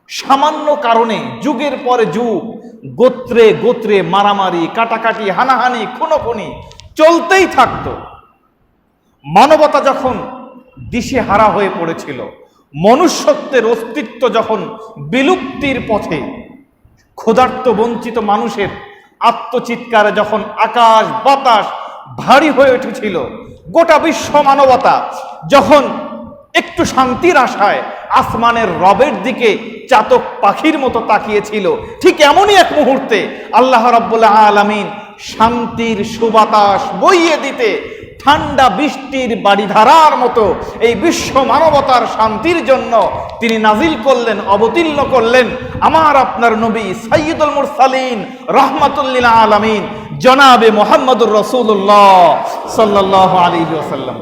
সামান্য কারণে যুগের পরে যুগ গোত্রে গোত্রে মারামারি, কাটাকাটি, হানাহানি, খুনোখুনি চলতেই থাকতো। মানবতা যখন দিশেহারা হয়ে পড়েছিল, মনুষ্যত্বের অস্তিত্ব যখন বিলুপ্তির পথে, ক্ষুধার্ত বঞ্চিত মানুষের আত্মচিৎকারে যখন আকাশ বাতাস ভারী হয়ে উঠেছিল, গোটা বিশ্ব মানবতা যখন একটু শান্তির আশায় আসমানের রবের দিকে চাতক পাখির মতো তাকিয়েছিল, ঠিক এমনই এক মুহূর্তে আল্লাহ রাব্বুল আলামিন শান্তির সুবাতাস বইয়ে দিতে ঠান্ডা বৃষ্টির বাড়িধারার মতো এই বিশ্ব মানবতার শান্তির জন্য তিনি নাজিল করলেন, অবতীর্ণ করলেন আমার আপনার নবী সাইয়্যিদুল মুরসালিন রাহমাতুল লিল আলামিন জনাবে মুহাম্মদুর রাসূলুল্লাহ সাল্লাল্লাহু আলাইহি ওয়াসাল্লাম।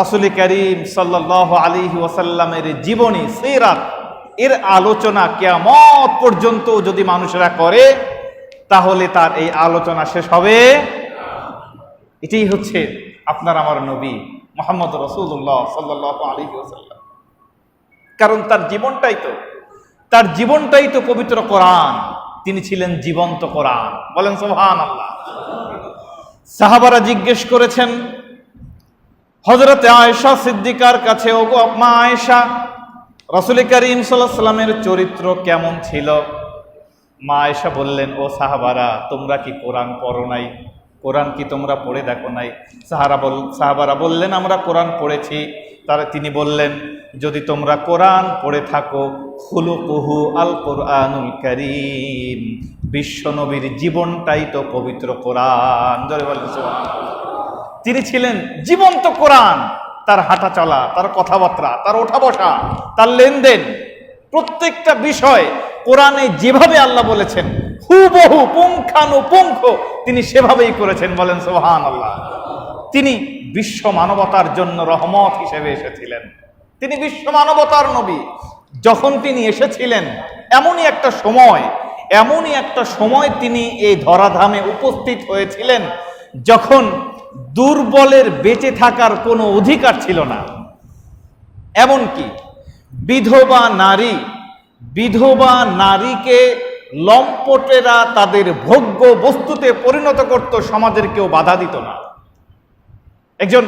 রাসূল করিম সাল্লাল্লাহু আলাইহি ওয়াসাল্লামের জীবনী, সিরাত এর আলোচনা কিয়ামত পর্যন্ত যদি মানুষেরা করে তাহলে তার এই আলোচনা শেষ হবে। এটাই হচ্ছে আপনার আমার নবী মুহাম্মদ রাসূলুল্লাহ সাল্লাল্লাহু আলাইহি ওয়াসাল্লাম। কারণ তার জীবনটাই তো পবিত্র কোরআন। তিনি ছিলেন জীবন্ত কোরআন। বলেন সুবহানাল্লাহ। সাহাবারা জিজ্ঞেস করেছেন হযরতে আয়েশা সিদ্দিকার কাছে, ওগো মা আয়েশা, রাসূল করিম সাল্লাল্লাহু আলাইহি ওয়াসাল্লামের চরিত্র কেমন ছিল? মা আয়েশা বললেন, ও সাহাবারা, তোমরা কি কোরআন পড়ো নাই? কোরআন কি তোমরা পড়ে দেখো নাই? সাহাবারা বললেন, আমরা কোরআন পড়েছি। তিনি বললেন, যদি তোমরা কোরআন পড়ে থাকো, খুলুকুহু আল কোরআনুল কারীম, বিশ্ব নবীর জীবনটাই তো পবিত্র কোরআন। জোরে বলেন সুবহানাল্লাহ। তিনি ছিলেন জীবন্ত কোরআন। তার হাঁটা চলা, তার কথাবার্তা, তার ওঠা বসা, তার লেনদেন, প্রত্যেকটা বিষয় কোরআনে যেভাবে আল্লাহ বলেছেন হুবহু পুঙ্খানুপুঙ্খ তিনি সেভাবেই করেছেন। বলেন সুবহানাল্লাহ। তিনি বিশ্ব মানবতার জন্য রহমত হিসেবে এসেছিলেন। তিনি বিশ্ব মানবতার নবী। যখন তিনি এসেছিলেন এমনই একটা সময় তিনি এই ধরাধামে উপস্থিত হয়েছিলেন যখন দুর্বলের বেঁচে থাকার কোনো অধিকার ছিল না। এমনকি বিধবা নারীকে লম্পটেরা তাদের ভোগ্য বস্তুতে পরিণত করত, সমাজের কেউ বাধা দিত না। একজন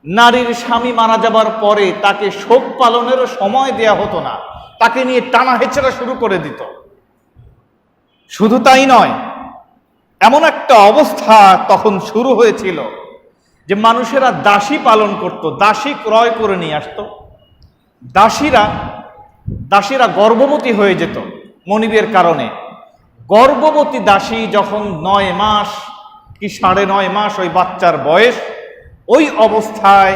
নারীর স্বামী মারা যাবার পরে তাকে শোক পালনেরও সময় দেয়া হতো না, তাকে নিয়ে টানা হেচড়া শুরু করে দিত। শুধু তাই নয়, এমন একটা অবস্থা তখন শুরু হয়েছিল যে মানুষেরা দাসী পালন করত, দাসী ক্রয় করে নিয়ে আসতো। দাসীরা গর্ভবতী হয়ে যেত মনিবের কারণে। গর্ভবতী দাসী যখন 9 মাস কি 9.5 মাস ওই বাচ্চার বয়স, ওই অবস্থায়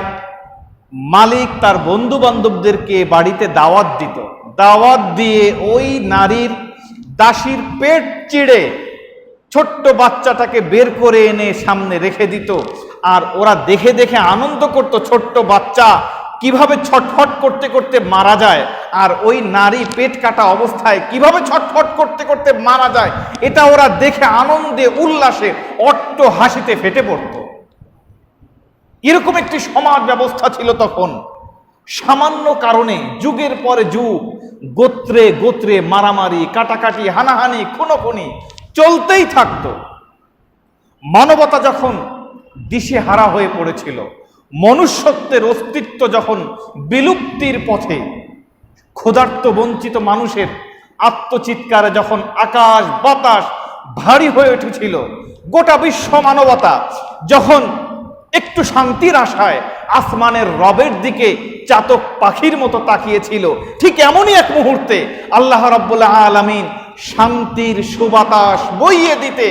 মালিক তার বন্ধু বান্ধবদেরকে বাড়িতে দাওয়াত দিত। দাওয়াত দিয়ে ওই দাসীর পেট চিড়ে ছোট্ট বাচ্চাটাকে বের করে এনে সামনে রেখে দিত। আর ওরা দেখে দেখে আনন্দ করত, ছোট্ট বাচ্চা কিভাবে ছটফট করতে করতে মারা যায়, আর ওই নারী পেট কাটা অবস্থায় কিভাবে ছটফট করতে করতে মারা যায়, এটা ওরা দেখে আনন্দে উল্লাসে অট্ট হাসিতে ফেটে পড়ত। এরকম একটি সমাজ ব্যবস্থা ছিল তখন। সামান্য কারণে যুগের পরে যুগ গোত্রে গোত্রে মারামারি, কাটাকাটি, হানাহানি, খুনোখুনি চলতেই থাকত। মানবতা যখন দিশেহারা হয়ে পড়েছিল, মনুষ্যত্বের অস্তিত্ব যখন বিলুপ্তির পথে, ক্ষুধার্ত বঞ্চিত মানুষের আত্মচিৎকারে যখন আকাশ বাতাস ভারী হয়ে উঠেছিল, গোটা বিশ্ব মানবতা যখন একটু শান্তির আশায় আসমানের রবের দিকে চাতক পাখির মতো তাকিয়েছিল, ঠিক এমনই এক মুহূর্তে আল্লাহ রাব্বুল আলামিন শান্তির সুবাতাস বইয়ে দিতে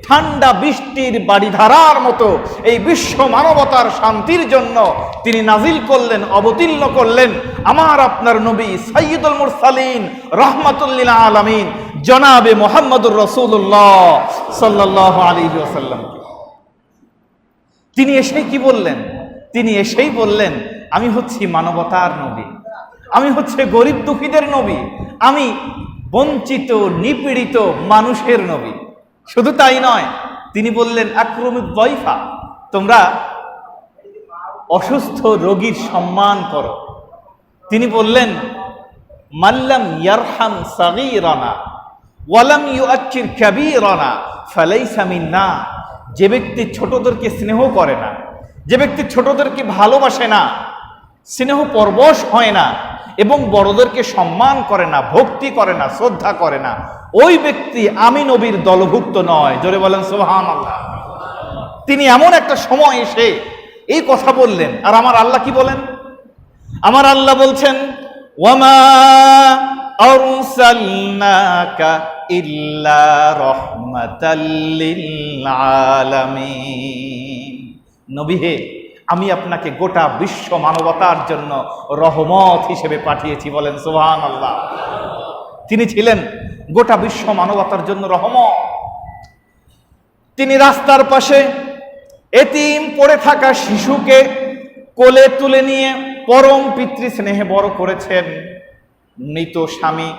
ঠান্ডা বৃষ্টির বাড়িধারার মতো এই বিশ্ব মানবতার শান্তির জন্য তিনি নাজিল করলেন, অবতীর্ণ করলেন আমার আপনার নবী সাইয়্যিদুল মুরসালিন রাহমাতুল লিল আলামিন জনাবে মুহাম্মদুর রাসূলুল্লাহ সাল্লাল্লাহু আলাইহি ওয়াসাল্লাম। তিনি এসেই কি বললেন? তিনি এসেই বললেন, আমি হচ্ছি মানবতার নবী, আমি হচ্ছে গরিব দুঃখীদের নবী, আমি বঞ্চিত নিপীড়িত মানুষের নবী। শুধু তাই নয়, তিনি বললেন আকরমুদ দয়ফা, তোমরা অসুস্থ রোগীর সম্মান করো, তিনি বললেন, মাল্লাম ইয়ারহাম সাগীরানা ওয়ালাম ইউআক্কির কাবীরানা ফালাইসা মিন্না। যে ব্যক্তি ছোটদেরকে স্নেহ করে না, যে ব্যক্তি ছোটদেরকে ভালোবাসে না, স্নেহ পরবশ হয় না এবং বড়দেরকে সম্মান করে না, ভক্তি করে না, শ্রদ্ধা করে না, ওই ব্যক্তি আমি নবীর দলভুক্ত নয়। জোরে বলেন সুবহানাল্লাহ। তিনি এমন একটা সময় এসে এই কথা বললেন। আর আমার আল্লাহ কি বলেন? আমার আল্লাহ বলছেন, ওয়ামা আরসালনাকা ইল্লা রাহমাতাল লিল আলামিন। নবী হে, আমি আপনাকে গোটা বিশ্ব মানবতার জন্য রহমত হিসেবে পাঠিয়েছি। বলেন সুবহানাল্লাহ। তিনি ছিলেন গোটা বিশ্ব মানবতার জন্য রহমত। তিনি রাস্তার পাশে এতিম পড়ে থাকা শিশুকে কোলে তুলে নিয়ে পরম পিতৃ স্নেহে বড় করেছেন। মৃত স্বামী,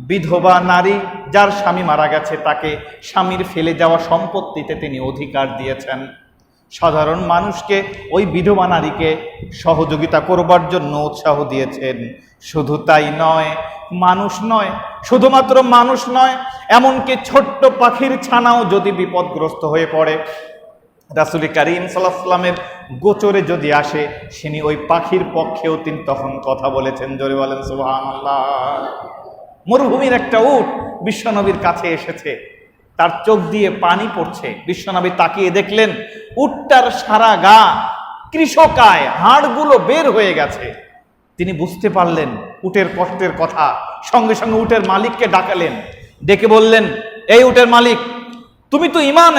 বিধবা নারী যার স্বামী মারা গেছে, তাকে স্বামীর ফেলে যাওয়া সম্পত্তিতে তিনি অধিকার দিয়েছেন। সাধারণ মানুষকে, ওই বিধবা নারীকে সহযোগিতা করবার জন্য উৎসাহ দিয়েছেন। শুধু তাই নয়, মানুষ নয়, শুধুমাত্র মানুষ নয়, এমনকি ছোট্ট পাখির ছানাও যদি বিপদগ্রস্ত হয়ে পড়ে, রাসূল করিম সাল্লাল্লাহু আলাইহি ওয়াসাল্লামের গোচরে যদি আসে, তিনি ওই পাখির পক্ষেও তিনি তখন কথা বলেছেন। জোরে বলেন সুবহানাল্লাহ। মরুভূমির একটা উট বিশ্বনবীর কাছে এসেছে, তার চোখ দিয়ে পানি পড়ছে। বিশ্বনবী তাকিয়ে দেখলেন উটটার সারা গা কৃষকায়, হাড়গুলো বের হয়ে গেছে। তিনি বুঝতে পারলেন উটের কষ্টের কথা। সঙ্গে সঙ্গে উটের মালিককে ডাকালেন, ডেকে বললেন, এই উটের মালিক, তুমি তো ঈমান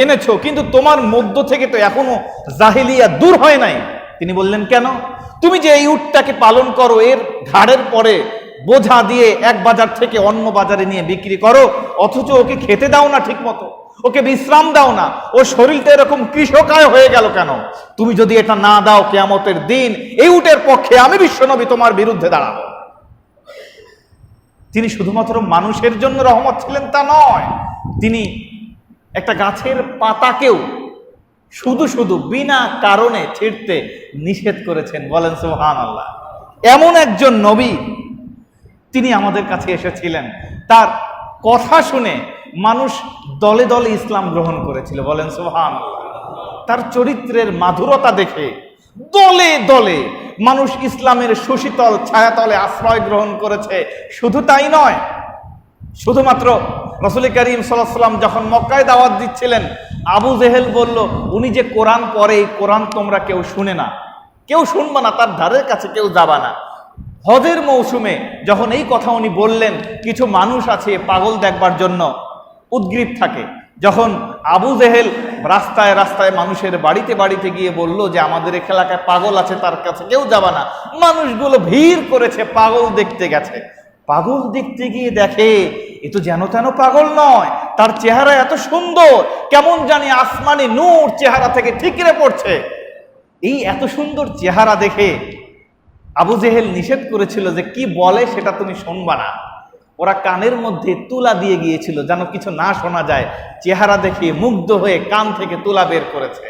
এনেছো, কিন্তু তোমার মধ্য থেকে তো এখনো জাহেলিয়া দূর হয় নাই। তিনি বললেন, কেন? তুমি যে এই উটটাকে পালন করো, এর ঘাড়ের পরে বোঝা দিয়ে এক বাজার থেকে অন্য বাজারে নিয়ে বিক্রি করো, অথচ ওকে খেতে দাও না ঠিক মতো, ওকে বিশ্রাম দাও না, ও শরীরটা এরকম কৃষকায় হয়ে গেল কেন? তুমি যদি এটা না দাও, কিয়ামতের দিন এই উটের পক্ষে আমি বিশ্বনবী তোমার বিরুদ্ধে দাঁড়াবো। তিনি শুধুমাত্র মানুষের জন্য রহমত ছিলেন তা নয়, তিনি একটা গাছের পাতাকেও শুধু শুধু বিনা কারণে ছিঁড়তে নিষেধ করেছেন। বলেন সুবহানাল্লাহ। এমন একজন নবী তিনি আমাদের কাছে এসেছিলেন, তার কথা শুনে মানুষ দলে দলে ইসলাম গ্রহণ করেছিল। বলেন সুবহানাল্লাহ। তার চরিত্রের মাধুরতা দেখে দলে দলে মানুষ ইসলামের সুশীতল ছায়াতলে আশ্রয় গ্রহণ করেছে। শুধু তাই নয়, শুধুমাত্র রাসূল করিম সাল্লাল্লাহু আলাইহি ওয়াসাল্লাম যখন মক্কায় দাওয়াত দিচ্ছিলেন, আবু জেহেল বলল, উনি যে কোরআন পড়ে, এই কোরআন তোমরা কেউ শুনে না, কেউ শুনবা না, তার ধারের কাছে কেউ যাবা না। হজের মৌসুমে যখন এই কথা উনি বললেন, কিছু মানুষ আছে পাগল দেখবার জন্য উদ্গ্রীব থাকে। যখন আবু জেহেল রাস্তায় রাস্তায় মানুষের বাড়িতে বাড়িতে গিয়ে বলল যে আমাদের এলাকায় পাগল আছে, তার কাছে কেউ যাবা না, মানুষগুলো ভিড় করেছে, পাগল দেখতে গেছে। পাগল দেখতে গিয়ে দেখে এ তো যেন তেন পাগল নয়, তার চেহারা এত সুন্দর, কেমন জানি আসমানি নূর চেহারা থেকে ঠিকরে পড়ছে। এই এত সুন্দর চেহারা দেখে আবু জেহেল নিষেধ করেছিল যে কি বলে সেটা তুমি শুনবা না। ওরা কানের মধ্যে তুলা দিয়ে গিয়েছিল যেন কিছু না শোনা যায়। চেহারা দেখে মুগ্ধ হয়ে কান থেকে তুলা বের করেছে।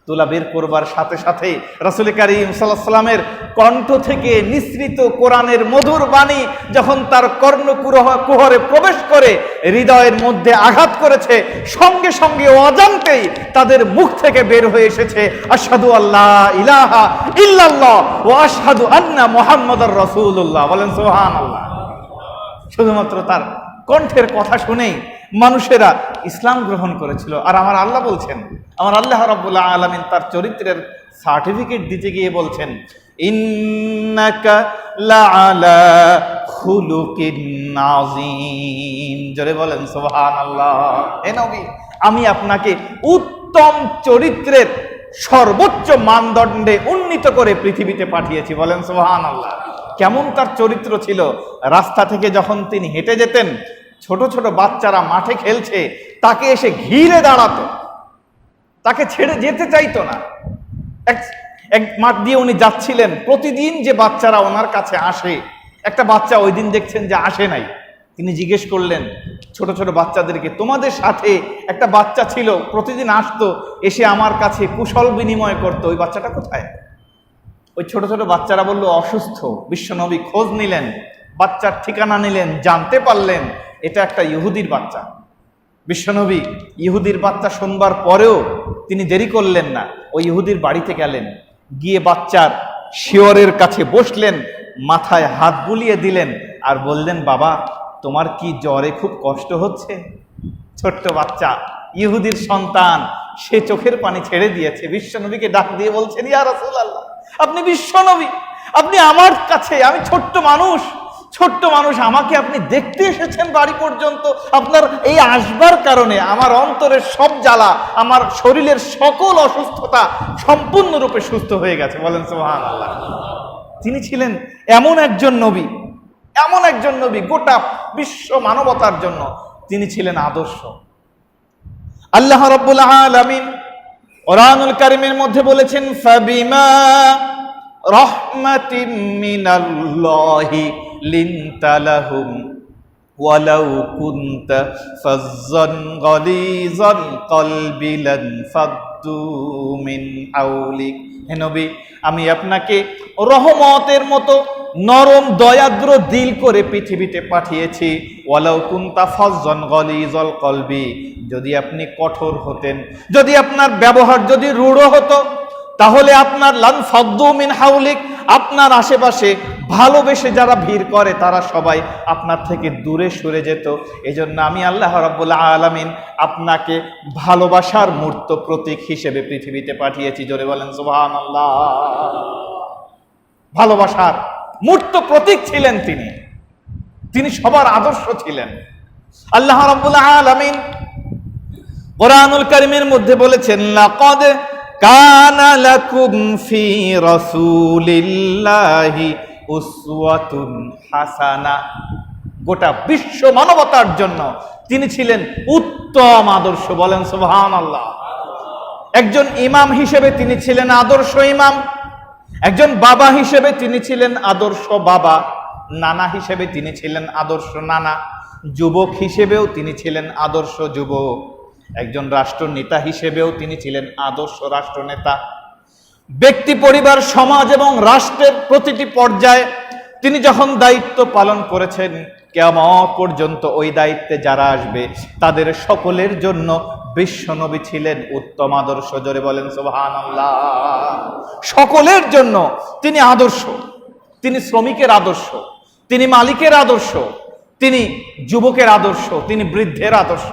তুলা বের করবার সাথে সাথেই রাসূল করিম সাল্লাল্লাহু আলাইহি ওয়াসাল্লামের কণ্ঠ থেকে নিঃসৃত কোরআনের মধুর বাণী যখন তার কর্ণকুহরে প্রবেশ করে হৃদয়ের মধ্যে আঘাত করেছে, সঙ্গে সঙ্গে অজান্তেই তাদের মুখ থেকে বের হয়ে এসেছে আশহাদু আল্লা ইলাহা ইল্লাল্লাহ ওয়া আশহাদু আন্না মুহাম্মাদার রাসূলুল্লাহ। বলেন সুবহানাল্লাহ। শুধুমাত্র তার কণ্ঠের কথা শুনেই মানুষেরা ইসলাম গ্রহণ করেছিল। আর আমার আল্লাহ বলছেন, আমার আল্লাহ রাব্বুল আলামিন তার চরিত্রের সার্টিফিকেট দিতে গিয়ে বলছেন, ইন্নাকা লাআলা খুলুকিন আযীম। জোরে বলেন সুবহানাল্লাহ। হে নবী, আমি আপনাকে উত্তম চরিত্রের সর্বোচ্চ মানদণ্ডে উন্নীত করে পৃথিবীতে পাঠিয়েছি। বলেন সুবহানাল্লাহ। কেমন তার চরিত্র ছিল! রাস্তা থেকে যখন তিনি হেঁটে যেতেন, ছোট ছোট বাচ্চারা মাঠে খেলছে, তাকে এসে ঘিরে দাঁড়াতো, তাকে ছেড়ে যেতে চাইতো না। এক মাঠ দিয়ে উনি যাচ্ছিলেন, প্রতিদিন যে বাচ্চারা ওনার কাছে আসে, একটা বাচ্চা ওই দিন দেখছেন যে আসে নাই। তিনি জিজ্ঞেস করলেন ছোট ছোট বাচ্চাদেরকে, তোমাদের সাথে একটা বাচ্চা ছিল, প্রতিদিন আসতো, এসে আমার কাছে কুশল বিনিময় করতো, ওই বাচ্চাটা কোথায়? ওই ছোট ছোট বাচ্চারা বলল অসুস্থ। বিশ্বনবী খোঁজ নিলেন, বাচ্চার ঠিকানা নিলেন, জানতে পারলেন এটা একটা ইহুদির বাচ্চা। বিশ্বনবী ইহুদির বাচ্চা শুনবার পরেও তিনি দেরি করলেন না, ওই ইহুদির বাড়িতে গেলেন, গিয়ে বাচ্চার শিয়রের কাছে বসলেন, মাথায় হাত বুলিয়ে দিলেন আর বললেন, বাবা তোমার কি জ্বরে খুব কষ্ট হচ্ছে? ছোট্ট বাচ্চা, ইহুদির সন্তান, সে চোখের পানি ছেড়ে দিয়েছে, বিশ্বনবীকে ডাক দিয়ে বলছেন, ইয়া রাসূলুল্লাহ, আপনি বিশ্বনবী, আপনি আমার কাছে, আমি ছোট্ট মানুষ, আমাকে আপনি দেখতে এসেছেন বাড়ি পর্যন্ত। আপনার এই আসবার কারণে আমার অন্তরের সব জ্বালা, আমার শরীরের সকল অসুস্থতা সম্পূর্ণরূপে সুস্থ হয়ে গেছে। বলেন সুবহানাল্লাহ। তিনি ছিলেন এমন একজন নবী, গোটা বিশ্ব মানবতার জন্য তিনি ছিলেন আদর্শ। আল্লাহ রাব্বুল আলামিন কোরআনুল কারীমের মধ্যে বলেছেন, ফাবিমা রাহমাতিম মিনাল্লাহি লিনতা লাহুম ওয়ালাউ কুনতা ফাজ্জান গালিজাল কলবি লানফাদ্দু মিন হাওলিক। হে নবী, আমি আপনাকে রহমতের মতো নরম দয়াদ্র দিল করে পৃথিবীতে পাঠিয়েছি। ওয়ালাউ কুনতা ফাজ্জান গালিজাল কলবি, যদি আপনি কঠোর হতেন, যদি আপনার ব্যবহার যদি রূঢ় হতো, তাহলে আপনার লানফাদ্দু মিন হাওলিক, আপনার আশেপাশে ভালোবেসে যারা ভিড় করে তারা সবাই আপনার থেকে দূরে সরে যেত। এজন্য আমি আল্লাহ রাব্বুল আলামিন আপনাকে ভালোবাসার মূর্ত প্রতীক হিসেবে পৃথিবীতে পাঠিয়েছি। জোরে বলেন সুবহানাল্লাহ। ভালোবাসার মূর্ত প্রতীক ছিলেন তিনি সবার আদর্শ ছিলেন। আল্লাহ রাব্বুল আলামিন কোরআনুল কারীমের মধ্যে বলেছেন, লাকাদ কানা লাকুম ফি রাসূলিল্লাহি উসওয়াতুন হাসানা। গোটা বিশ্ব মানবতার জন্য তিনি ছিলেন উত্তম আদর্শ। বলেন সুবহানাল্লাহ। একজন ইমাম হিসেবে তিনি ছিলেন আদর্শ ইমাম, একজন বাবা হিসেবে তিনি ছিলেন আদর্শ বাবা, নানা হিসেবে তিনি ছিলেন আদর্শ নানা, যুবক হিসেবেও তিনি ছিলেন আদর্শ যুবক, একজন রাষ্ট্রনেতা হিসেবেও তিনি ছিলেন আদর্শ রাষ্ট্রনেতা। ব্যক্তি, পরিবার, সমাজ এবং রাষ্ট্রের প্রতিটি পর্যায়ে তিনি যখন দায়িত্ব পালন করেছেন, কিয়ামত পর্যন্ত ওই দায়িত্বে যারা আসবে তাদের সকলের জন্য বিশ্বনবী ছিলেন উত্তম আদর্শ। জোরে বলেন সুবহানাল্লাহ। সকলের জন্য তিনি আদর্শ। তিনি শ্রমিকের আদর্শ, তিনি মালিকের আদর্শ, তিনি যুবকের আদর্শ, তিনি বৃদ্ধের আদর্শ,